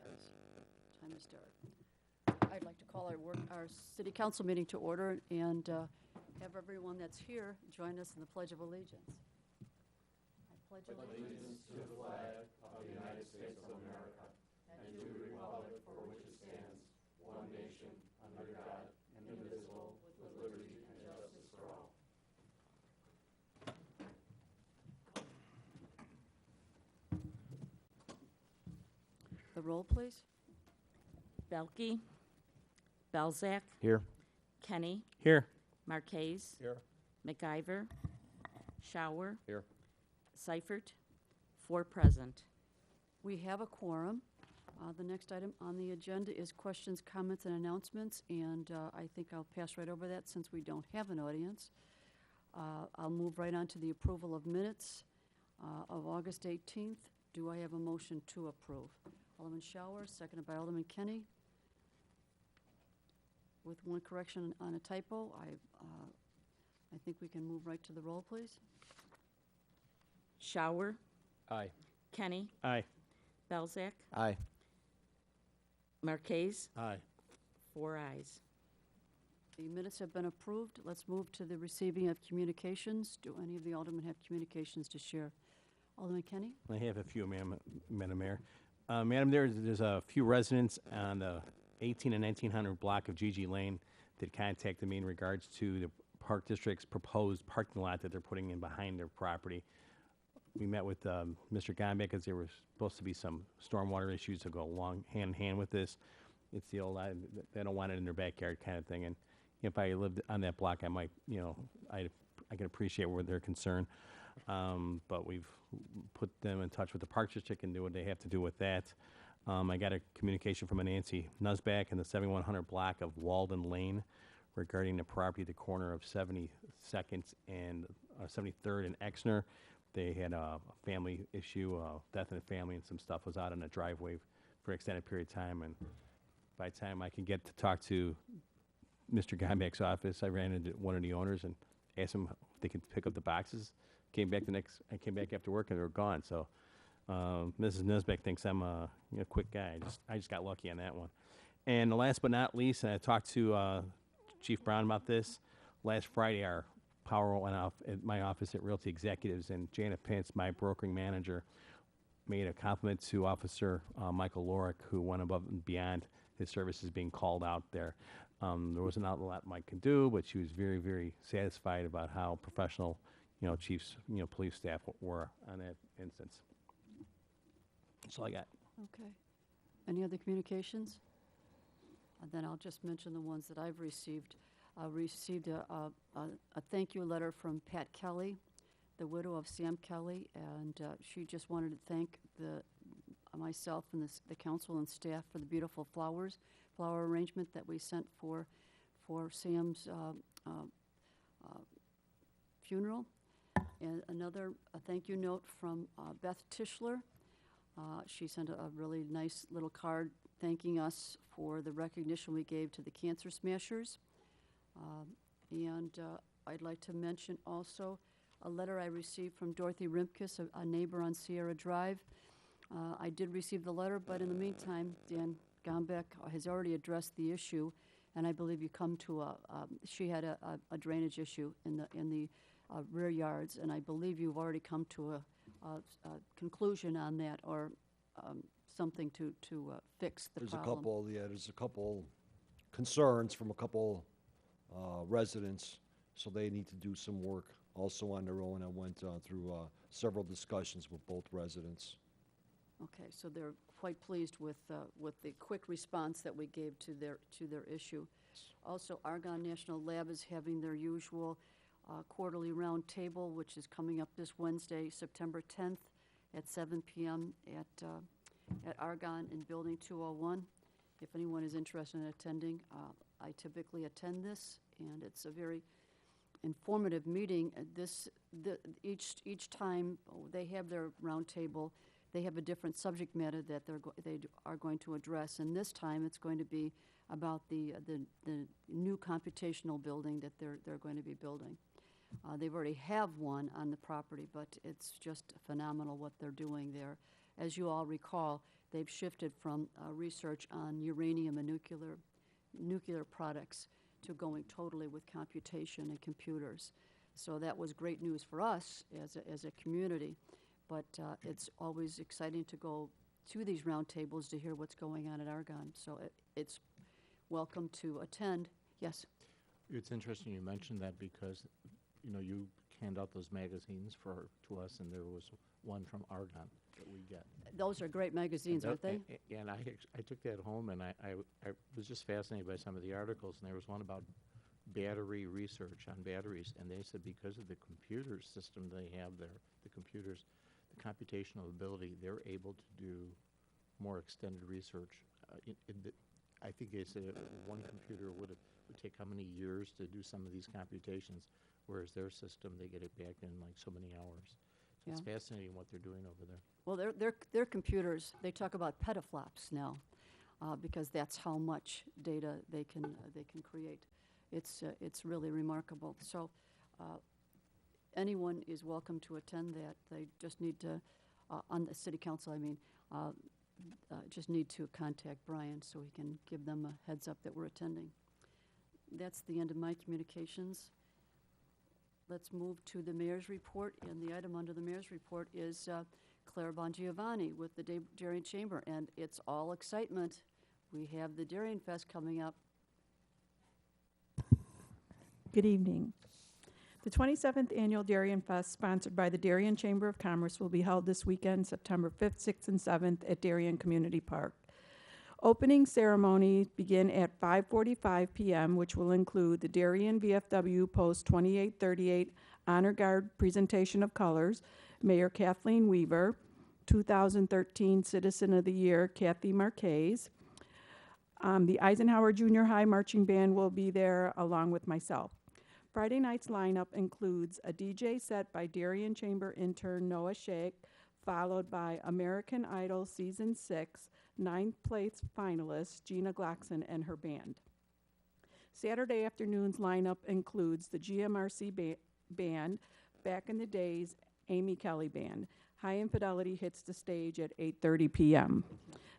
guys. Time to start. I'd like to call our city council meeting to order and have everyone that's here join us in the Pledge of Allegiance. I pledge allegiance to the flag of the United States of America and to the republic for which it stands, one nation, under God, indivisible, with liberty and justice for all. The roll, please. Belke, Belzak, Here. Kenny, Here. Marquez, Here. McIver, Shower, Here. Seifert, 4 present. We have a quorum. The next item on the agenda is questions, comments, and announcements, and I think I'll pass right over that since we don't have an audience. I'll move right on to the approval of minutes of August 18th. Do I have a motion to approve? Alderman Shower, seconded by Alderman Kenny. With one correction on a typo, I think we can move right to the roll, please. Shower, Aye. Kenny, Aye. Belzak, Aye. Marquez, Aye. 4 ayes. The minutes have been approved. Let's move to the receiving of communications. Do any of the aldermen have communications to share? Alderman Kenny? I have a few, Madam Mayor. Madam, there's a few residents on the 18 and 1900 block of GG Lane that contacted me in regards to the Park District's proposed parking lot that they're putting in behind their property. We met with Mr. Gombeck because there were supposed to be some stormwater issues that go along hand in hand with this. It's the old, they don't want it in their backyard kind of thing. And if I lived on that block, I might, I can appreciate where they're concerned. But we've put them in touch with the Park District and do what they have to do with that. I got a communication from a Nancy Nusback in the 7100 block of Walden Lane regarding the property at the corner of 72nd and 73rd and Exner. They had a family issue, death in the family, and some stuff was out in the driveway for an extended period of time. And by the time I can get to talk to Mr. Gombeck's office, I ran into one of the owners and asked them if they could pick up the boxes. I came back after work and they were gone. So Mrs. Nisbeck thinks I'm a quick guy. I just got lucky on that one. And last but not least, and I talked to Chief Brown about this. Last Friday, our power went off at my office at Realty Executives, and Janet Pence, my brokering manager, made a compliment to Officer Michael Lorick, who went above and beyond his services being called out there. There wasn't a lot Mike could do, but she was very, very satisfied about how professional, chiefs, police staff were on that instance. That's all I got. Okay. Any other communications? And then I'll just mention the ones that I've received. I received a thank you letter from Pat Kelly, the widow of Sam Kelly, and she just wanted to thank myself and the council and staff for the beautiful flower arrangement that we sent for Sam's funeral. And a thank you note from Beth Tischler. She sent a really nice little card thanking us for the recognition we gave to the Cancer Smashers. And I'd like to mention also a letter I received from Dorothy Rimkus, a neighbor on Sierra Drive. I did receive the letter, but in the meantime, Dan Gombeck has already addressed the issue, and I believe you come to she had a drainage issue in the rear yards, and I believe you've already come to a conclusion on that, or something to fix the problem. There's a couple concerns from a couple residents, so they need to do some work also on their own. I went through several discussions with both residents. Okay, so they're quite pleased with the quick response that we gave to their issue. Also, Argonne National Lab is having their usual quarterly round table, which is coming up this Wednesday, September 10th at 7 p.m. at Argonne in Building 201. If anyone is interested in attending, I typically attend this, and it's a very informative meeting. Each time they have their round table, they have a different subject matter that they are going to address, and this time it's going to be about the new computational building that they're going to be building. They've already have one on the property, but it's just phenomenal what they're doing there. As you all recall, they've shifted from research on uranium and nuclear products to going totally with computation and computers. So that was great news for us as a community, but it's always exciting to go to these roundtables to hear what's going on at Argonne. So it's welcome to attend. Yes? It's interesting you mentioned that because, you know, you hand out those magazines to us, and there was one from Argonne that we get. Those are great magazines, aren't they? And I took that home, and I was just fascinated by some of the articles, and there was one about battery research on batteries, and they said because of the computer system they have there, the computers, the computational ability, they're able to do more extended research. I think they said one computer would take how many years to do some of these computations, whereas their system, they get it back in like so many hours. So it's fascinating what they're doing over there. Well, their computers, they talk about petaflops now, because that's how much data they can create. It's really remarkable. So anyone is welcome to attend that. They just need to, on the city council, I mean, just need to contact Brian so he can give them a heads up that we're attending. That's the end of my communications. Let's move to the mayor's report, and the item under the mayor's report is Claire Bongiovanni with the Darien Chamber, and it's all excitement. We have the Darien Fest coming up. Good evening. The 27th Annual Darien Fest, sponsored by the Darien Chamber of Commerce, will be held this weekend, September 5th, 6th, and 7th at Darien Community Park. Opening ceremonies begin at 5:45 p.m., which will include the Darien VFW Post 2838 Honor Guard Presentation of Colors, Mayor Kathleen Weaver, 2013 Citizen of the Year Kathy Marquez. The Eisenhower Junior High Marching Band will be there along with myself. Friday night's lineup includes a DJ set by Darien Chamber intern Noah Shake, followed by American Idol Season 6 ninth place finalist Gina Glockson and her band. Saturday afternoon's lineup includes the GMRC band, back in the days, Amy Kelly Band. High Infidelity hits the stage at 8:30 p.m.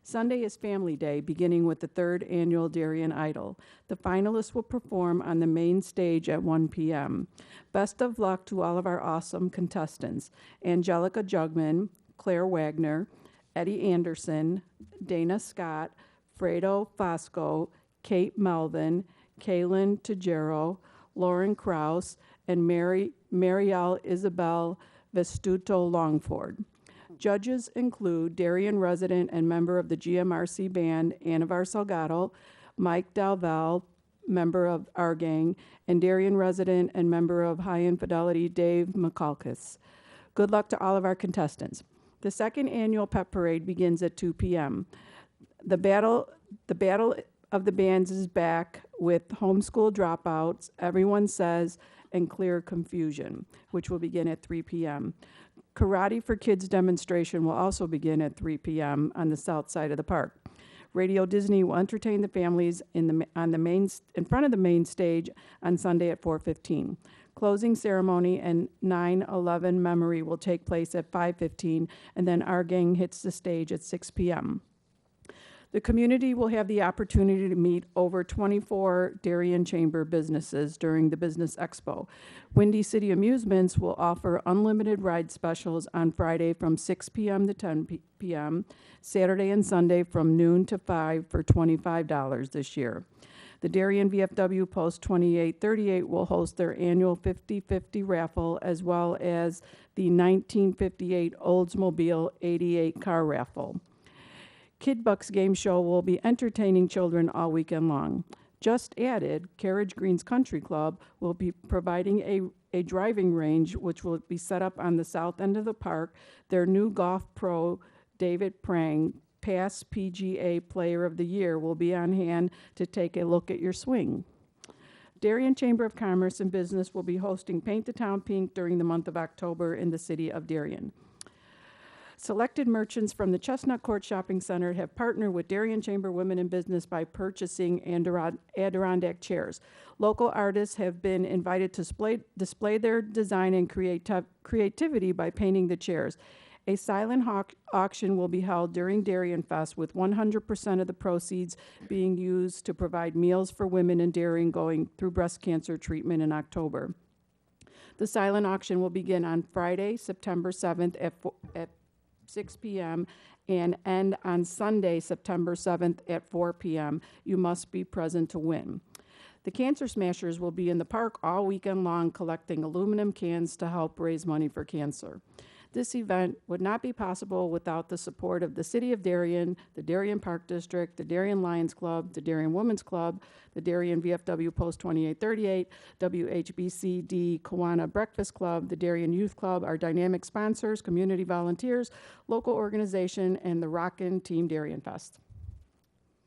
Sunday is Family Day, beginning with the 3rd Annual Darien Idol. The finalists will perform on the main stage at 1 p.m. Best of luck to all of our awesome contestants: Angelica Jugman, Claire Wagner, Eddie Anderson, Dana Scott, Fredo Fosco, Kate Melvin, Kaylin Tajero, Lauren Kraus, and Marielle Isabel Vestuto Longford. Judges include Darien resident and member of the GMRC band, Anavar Salgado, Mike Dalval, member of our gang, and Darien resident and member of High Infidelity, Dave McCalkis. Good luck to all of our contestants. The 2nd Annual Pep Parade begins at 2 p.m. The battle of the bands is back with homeschool dropouts, Everyone Says, and Clear Confusion, which will begin at 3 p.m. Karate for Kids demonstration will also begin at 3 p.m. on the south side of the park. Radio Disney will entertain the families in front of the main stage on Sunday at 4:15. Closing ceremony and 9/11 memory will take place at 5:15, and then our gang hits the stage at 6 p.m. The community will have the opportunity to meet over 24 Darien Chamber businesses during the Business Expo. Windy City Amusements will offer unlimited ride specials on Friday from 6 p.m. to 10 p.m., Saturday and Sunday from noon to 5 for $25 this year. The Darien VFW Post 2838 will host their annual 50-50 raffle, as well as the 1958 Oldsmobile 88 car raffle. Kid Bucks Game Show will be entertaining children all weekend long. Just added, Carriage Greens Country Club will be providing a driving range, which will be set up on the south end of the park. Their new golf pro, David Prang, past PGA Player of the Year, will be on hand to take a look at your swing. Darien Chamber of Commerce and Business will be hosting Paint the Town Pink during the month of October in the city of Darien. Selected merchants from the Chestnut Court Shopping Center have partnered with Darien Chamber Women in Business by purchasing Adirondack chairs. Local artists have been invited to display their design and creativity by painting the chairs. A silent auction will be held during Darien Fest with 100% of the proceeds being used to provide meals for women in Darien going through breast cancer treatment in October. The silent auction will begin on Friday, September 7th at 6 p.m. and end on Sunday, September 7th at 4 p.m. You must be present to win. The Cancer Smashers will be in the park all weekend long collecting aluminum cans to help raise money for cancer. This event would not be possible without the support of the City of Darien, the Darien Park District, the Darien Lions Club, the Darien Women's Club, the Darien VFW Post 2838, WHBCD Kiwanis Breakfast Club, the Darien Youth Club, our dynamic sponsors, community volunteers, local organization, and the Rockin' Team Darien Fest.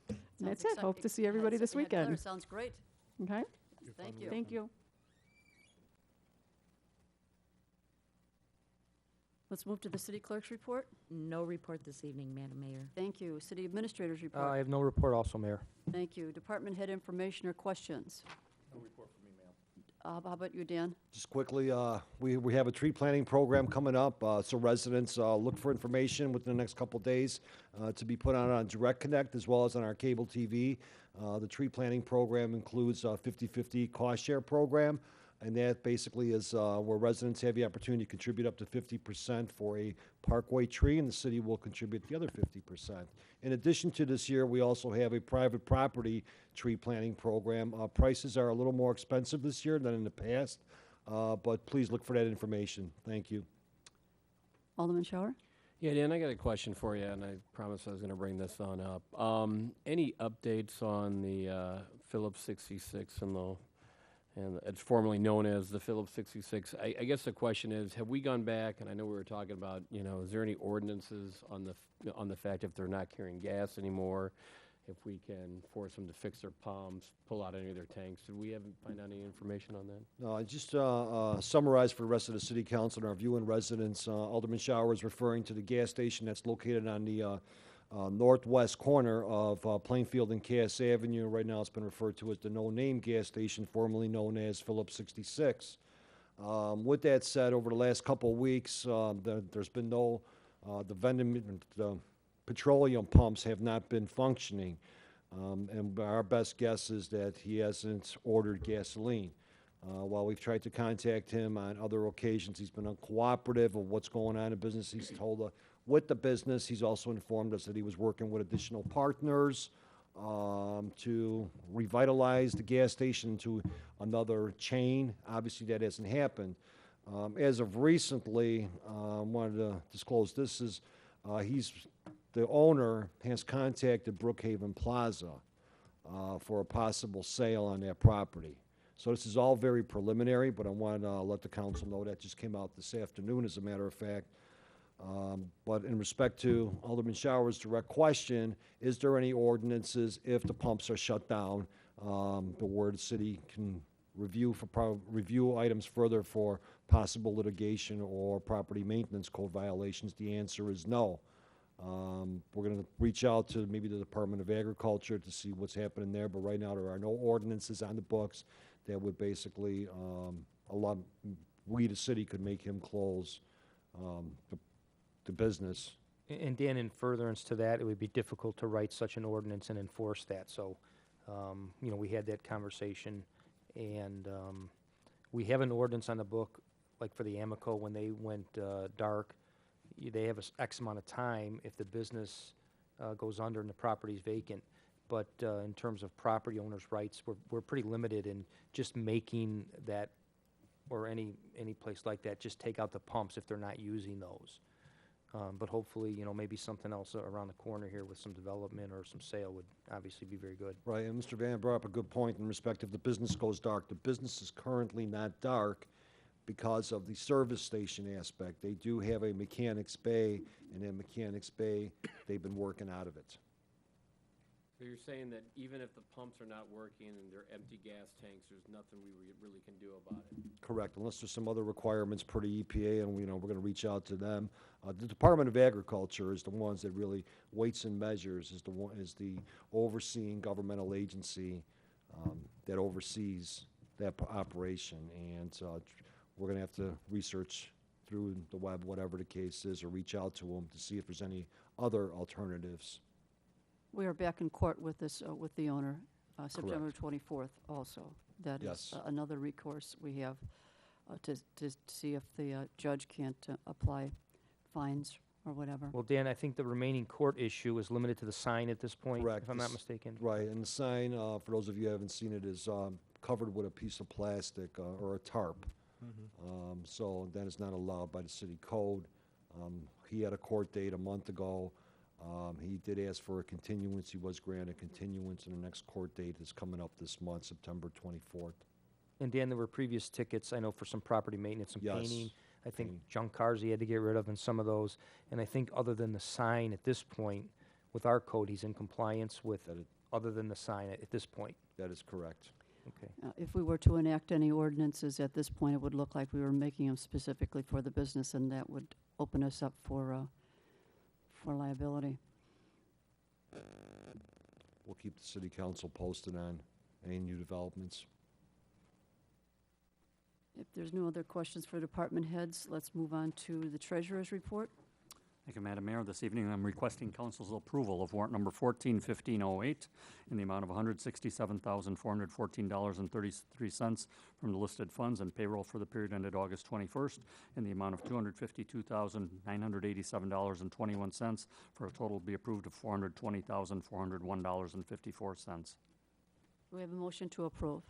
And that's it. Hope to see everybody this weekend. Sounds great. Okay? Thank you. Thank you. Let's move to the city clerk's report. No report this evening, Madam Mayor. Thank you. City administrator's I report. have no report also, Mayor. Thank you. Department head information or questions? No report for me, ma'am. How about you, Dan? Just quickly, we have a tree planting program coming up, so residents look for information within the next couple days to be put on Direct Connect as well as on our cable TV. The tree planting program includes a 50-50 cost share program, and that basically is where residents have the opportunity to contribute up to 50% for a parkway tree, and the city will contribute the other 50%. In addition to this year, we also have a private property tree planting program. Prices are a little more expensive this year than in the past, but please look for that information. Thank you. Alderman Shower? Yeah, Dan, I got a question for you, and I promised I was going to bring this on up. Any updates on the Phillips 66 and it's formerly known as the Phillips 66? I guess the question is, have we gone back, and I know we were talking about, is there any ordinances on the fact if they're not carrying gas anymore, if we can force them to fix their pumps, pull out any of their tanks? Did we find any information on that? No, I just summarize for the rest of the city council and our viewing residents. Alderman Shower is referring to the gas station that's located on the northwest corner of Plainfield and Cass Avenue. Right now it's been referred to as the no-name gas station, formerly known as Phillips 66. With that said, over the last couple of weeks, there's been the petroleum pumps have not been functioning, and our best guess is that he hasn't ordered gasoline. While we've tried to contact him on other occasions, he's been uncooperative of what's going on in business. He's told with the business, he's also informed us that he was working with additional partners to revitalize the gas station to another chain. Obviously, that hasn't happened. As of recently, wanted to disclose this is the owner has contacted Brookhaven Plaza for a possible sale on that property. So this is all very preliminary, but I wanted to let the council know that just came out this afternoon, as a matter of fact. But in respect to Alderman Shower's direct question, is there any ordinances if the pumps are shut down, the word city can review items further for possible litigation or property maintenance code violations? The answer is no. We're going to reach out to maybe the Department of Agriculture to see what's happening there, but right now there are no ordinances on the books that would basically we, the city, could make him close the business. And Dan, in furtherance to that, it would be difficult to write such an ordinance and enforce that. So, we had that conversation, and we have an ordinance on the book, like for the Amico, when they went dark, they have X amount of time if the business goes under and the property's vacant. But in terms of property owners' rights, we're pretty limited in just making that, or any place like that, just take out the pumps if they're not using those. But hopefully, maybe something else around the corner here with some development or some sale would obviously be very good. Right, and Mr. Van brought up a good point in respect if the business goes dark. The business is currently not dark because of the service station aspect. They do have a mechanics bay, and in mechanics bay, they've been working out of it. So you're saying that even if the pumps are not working and they're empty gas tanks, there's nothing we really can do about it? Correct, unless there's some other requirements per the EPA, and we're going to reach out to them. The Department of Agriculture is the ones that really weights and measures, is the overseeing governmental agency that oversees that operation, and we're going to have to research through the web, whatever the case is, or reach out to them to see if there's any other alternatives. We are back in court with this, with the owner, September 24th also. That is Yes. another recourse we have to see if the judge can't apply fines or whatever. Well, Dan, I think the remaining court issue is limited to the sign at this point, Correct. if I'm not This- mistaken. Right, and the sign, for those of you who haven't seen it, is covered with a piece of plastic or a tarp. So that is not allowed by the city code. He had a court date a month ago. He did ask for a continuance. He was granted continuance, and the next court date is coming up this month, September 24th. And Dan, there were previous tickets, I know, for some property maintenance and Yes, painting. I think painting. junk cars he had to get rid of and some of those. And I think other than the sign at this point, with our code, he's in compliance with, That is- other than the sign at this point. That is correct. Okay. If we were to enact any ordinances at this point, it would look like we were making them specifically for the business, and that would open us up for liability. We'll keep the city council posted on any new developments. If there's no other questions for department heads, let's move on to the treasurer's report. Thank you, Madam Mayor. This evening, I'm requesting council's approval of warrant number 141508 in the amount of $167,414.33 from the listed funds and payroll for the period ended August 21st in the amount of $252,987.21 for a total to be approved of $420,401.54. Do we have a motion to approve?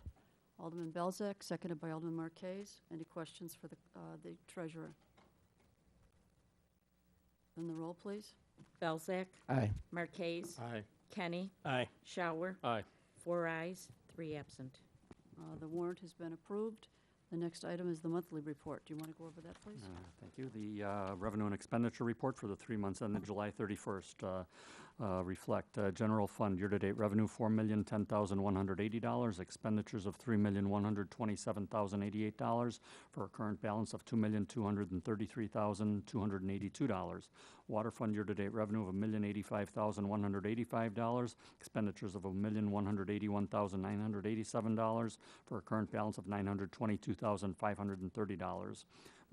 Alderman Belzak, seconded by Alderman Marquez. Any questions for the treasurer? Then the roll, please. Belzak. Aye. Marquez. Aye. Kenny. Aye. Shower. Aye. 4 ayes, 3 absent. The warrant has been approved. The next item is the monthly report. Do you want to go over that, please? Thank you. The revenue and expenditure report for the 3 months ended July 31st reflect general fund year-to-date revenue $4,010,180, expenditures of $3,127,088 for a current balance of $2,233,282. Water fund year-to-date revenue of $1,085,185, expenditures of $1,181,987 for a current balance of $922,530.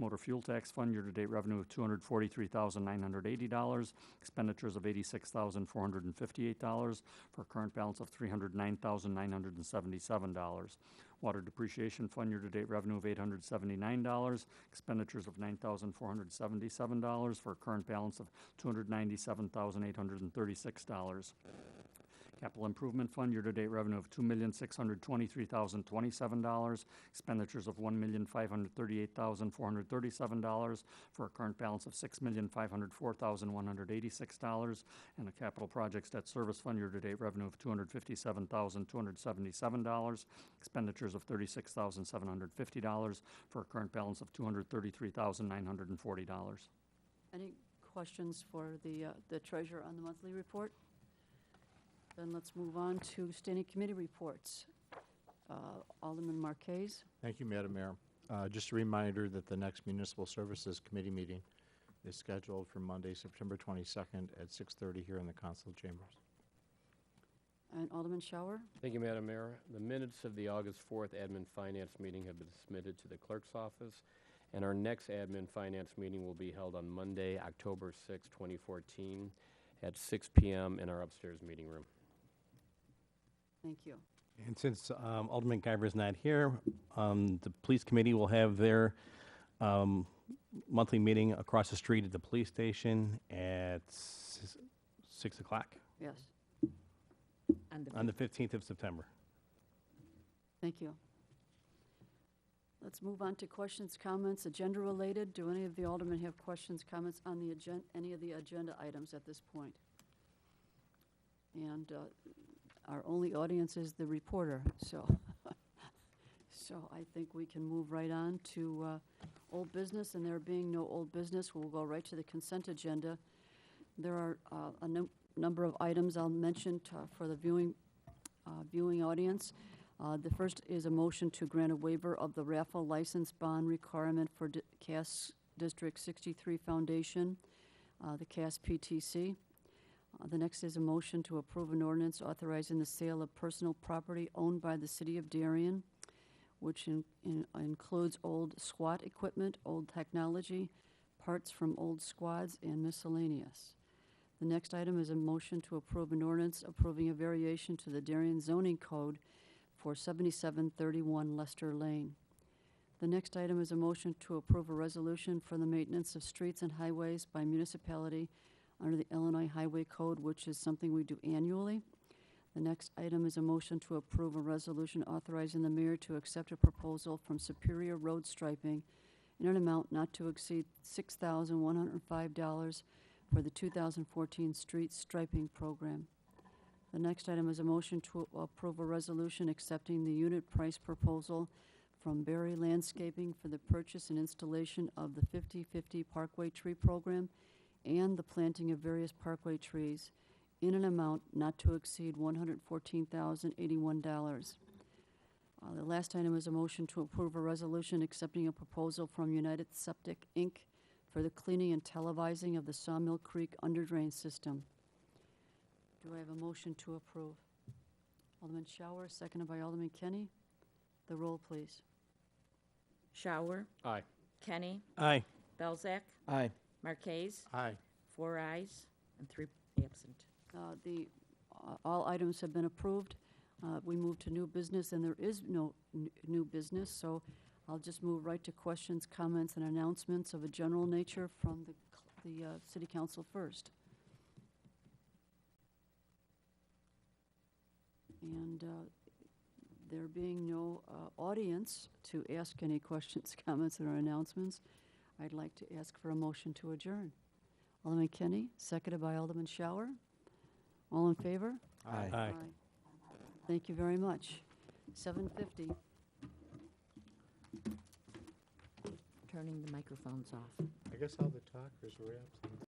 Motor fuel tax fund year-to-date revenue of $243,980, expenditures of $86,458 for a current balance of $309,977. Water depreciation fund year-to-date revenue of $879, expenditures of $9,477 for a current balance of $297,836. Capital Improvement Fund, year-to-date revenue of $2,623,027, expenditures of $1,538,437 for a current balance of $6,504,186, and a Capital Projects Debt Service Fund, year-to-date revenue of $257,277, expenditures of $36,750 for a current balance of $233,940. Any questions for the treasurer on the monthly report? Then let's move on to standing committee reports. Alderman Marquez. Thank you, Madam Mayor. Just a reminder that the next Municipal Services Committee meeting is scheduled for Monday, September 22nd at 6:30 here in the council chambers. And Alderman Shower. Thank you, Madam Mayor. The minutes of the August 4th Admin Finance meeting have been submitted to the clerk's office, and our next Admin Finance meeting will be held on Monday, October 6, 2014, at 6 p.m. in our upstairs meeting room. Thank you. And since Alderman Guyver is not here, the police committee will have their monthly meeting across the street at the police station at 6 o'clock Yes, on the 15th of September. thank you. Let's move on to questions, comments, agenda related. Do any of the aldermen have questions, comments on the any of the agenda items at this point? And our only audience is the reporter, so I think we can move right on to old business, and there being no old business, we'll go right to the consent agenda. There are a number of items I'll mention for the viewing audience. The first is a motion to grant a waiver of the raffle license bond requirement for Cass District 63 Foundation, the Cass PTC. The next is a motion to approve an ordinance authorizing the sale of personal property owned by the City of Darien, which includes old SWAT equipment, old technology, parts from old squads, and miscellaneous. The next item is a motion to approve an ordinance approving a variation to the Darien zoning code for 7731 Lester Lane. The next item is a motion to approve a resolution for the maintenance of streets and highways by municipality under the Illinois Highway Code, which is something we do annually. The next item is a motion to approve a resolution authorizing the mayor to accept a proposal from Superior Road Striping in an amount not to exceed $6,105 for the 2014 street striping program. The next item is a motion to approve a resolution accepting the unit price proposal from Berry Landscaping for the purchase and installation of the 50/50 Parkway Tree Program and the planting of various parkway trees in an amount not to exceed $114,081. The last item is a motion to approve a resolution accepting a proposal from United Septic, Inc. for the cleaning and televising of the Sawmill Creek underdrain system. Do I have a motion to approve? Alderman Shower, seconded by Alderman Kenny. The roll, please. Shower, Aye. Kenny, Aye. Belzak, Aye. Marquez, Aye. 4 ayes and 3 absent. All items have been approved. We move to new business, and there is no new business, so I'll just move right to questions, comments, and announcements of a general nature from the city council first. And there being no audience to ask any questions, comments, or announcements, I'd like to ask for a motion to adjourn. Alderman Kenny, seconded by Alderman Shower. All in favor? Aye. Thank you very much. 7:50. Turning the microphones off. I guess all the talkers were absent.